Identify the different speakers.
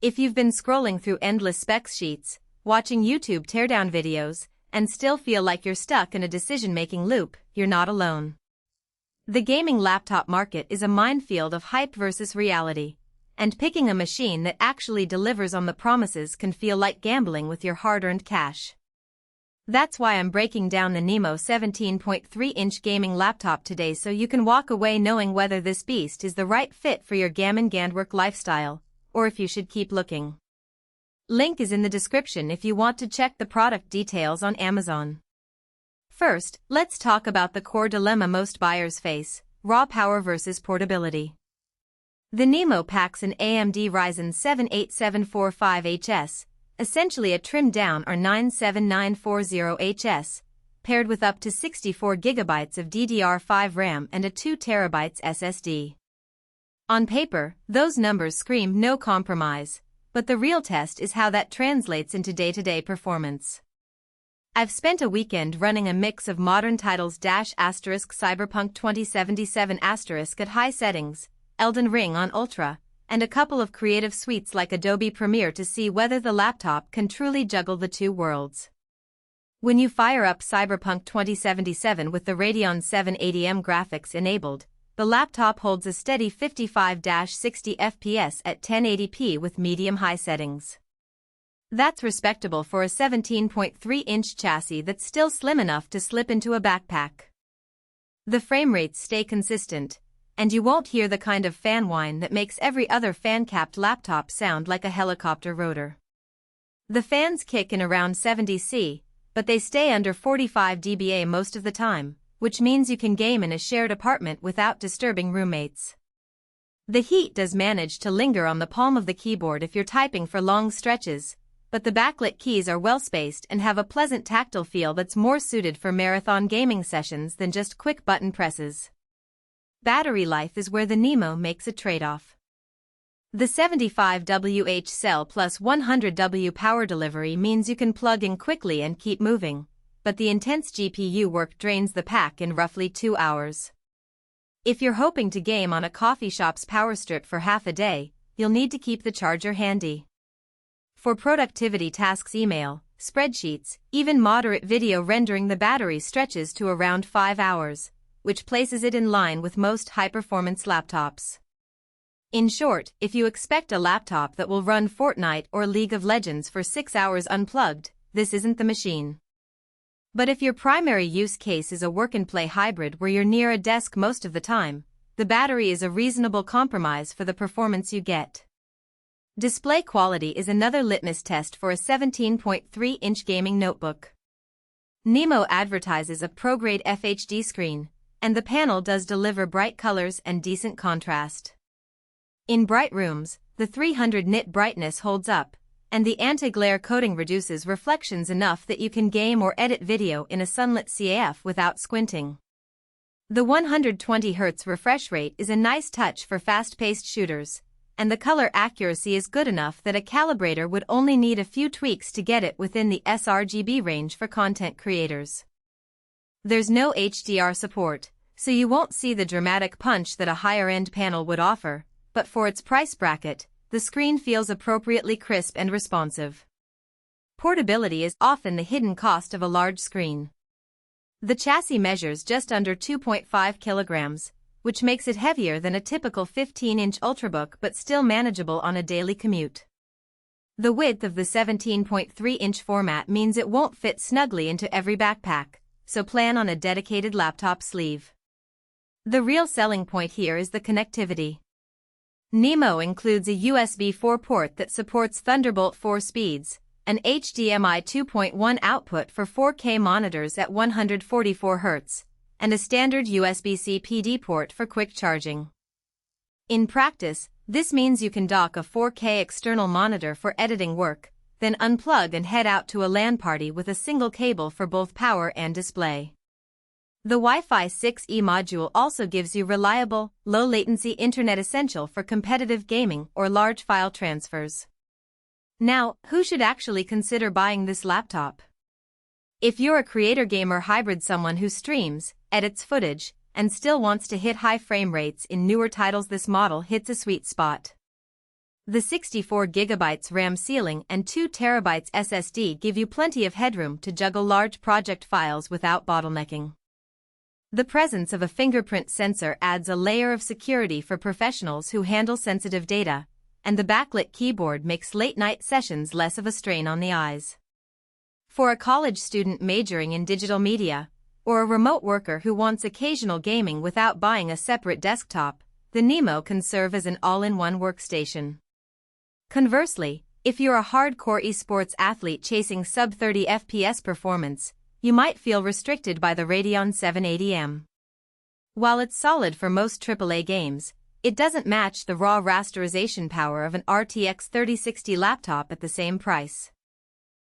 Speaker 1: If you've been scrolling through endless specs sheets, watching YouTube teardown videos, and still feel like you're stuck in a decision-making loop, you're not alone. The gaming laptop market is a minefield of hype versus reality, and picking a machine that actually delivers on the promises can feel like gambling with your hard-earned cash. That's why I'm breaking down the NIMO 17.3-inch gaming laptop today so you can walk away knowing whether this beast is the right fit for your gammon gandwork lifestyle, or if you should keep looking. Link is in the description if you want to check the product details on Amazon. First, let's talk about the core dilemma most buyers face: raw power versus portability. The NIMO packs an AMD Ryzen 7 8745HS, essentially a trimmed-down R9 7940HS, paired with up to 64 GB of DDR5 RAM and a 2 TB SSD. On paper, those numbers scream no compromise, but the real test is how that translates into day-to-day performance. I've spent a weekend running a mix of modern titles Cyberpunk 2077 at high settings, Elden Ring on Ultra, and a couple of creative suites like Adobe Premiere to see whether the laptop can truly juggle the two worlds. When you fire up Cyberpunk 2077 with the Radeon 780M graphics enabled, the laptop holds a steady 55-60 FPS at 1080p with medium-high settings. That's respectable for a 17.3-inch chassis that's still slim enough to slip into a backpack. The frame rates stay consistent, and you won't hear the kind of fan whine that makes every other fan-capped laptop sound like a helicopter rotor. The fans kick in around 70°C, but they stay under 45 dBA most of the time, which means you can game in a shared apartment without disturbing roommates. The heat does manage to linger on the palm of the keyboard if you're typing for long stretches, but the backlit keys are well spaced and have a pleasant tactile feel that's more suited for marathon gaming sessions than just quick button presses. Battery life is where the NIMO makes a trade-off. The 75Wh cell plus 100W power delivery means you can plug in quickly and keep moving, but the intense GPU work drains the pack in roughly 2 hours. If you're hoping to game on a coffee shop's power strip for half a day, you'll need to keep the charger handy. For productivity tasks, email, spreadsheets, even moderate video rendering, the battery stretches to around 5 hours, which places it in line with most high-performance laptops. In short, if you expect a laptop that will run Fortnite or League of Legends for 6 hours unplugged, this isn't the machine. But if your primary use case is a work-and-play hybrid where you're near a desk most of the time, the battery is a reasonable compromise for the performance you get. Display quality is another litmus test for a 17.3-inch gaming notebook. NIMO advertises a pro-grade FHD screen, and the panel does deliver bright colors and decent contrast. In bright rooms, the 300 nit brightness holds up, and the anti-glare coating reduces reflections enough that you can game or edit video in a sunlit CAF without squinting. The 120Hz refresh rate is a nice touch for fast-paced shooters, and the color accuracy is good enough that a calibrator would only need a few tweaks to get it within the sRGB range for content creators. There's no HDR support, so you won't see the dramatic punch that a higher-end panel would offer, but for its price bracket, the screen feels appropriately crisp and responsive. Portability is often the hidden cost of a large screen. The chassis measures just under 2.5 kilograms, which makes it heavier than a typical 15-inch Ultrabook but still manageable on a daily commute. The width of the 17.3-inch format means it won't fit snugly into every backpack, so plan on a dedicated laptop sleeve. The real selling point here is the connectivity. NIMO includes a USB 4 port that supports Thunderbolt 4 speeds, an HDMI 2.1 output for 4K monitors at 144 Hz, and a standard USB-C PD port for quick charging. In practice, this means you can dock a 4K external monitor for editing work, then unplug and head out to a LAN party with a single cable for both power and display. The Wi-Fi 6E module also gives you reliable, low-latency internet essential for competitive gaming or large file transfers. Now, who should actually consider buying this laptop? If you're a creator gamer hybrid, someone who streams, edits footage, and still wants to hit high frame rates in newer titles, this model hits a sweet spot. The 64GB RAM ceiling and 2TB SSD give you plenty of headroom to juggle large project files without bottlenecking. The presence of a fingerprint sensor adds a layer of security for professionals who handle sensitive data, and the backlit keyboard makes late-night sessions less of a strain on the eyes. For a college student majoring in digital media, or a remote worker who wants occasional gaming without buying a separate desktop, the NIMO can serve as an all-in-one workstation. Conversely, if you're a hardcore esports athlete chasing sub-30 FPS performance, you might feel restricted by the Radeon 780M. While it's solid for most AAA games, it doesn't match the raw rasterization power of an RTX 3060 laptop at the same price.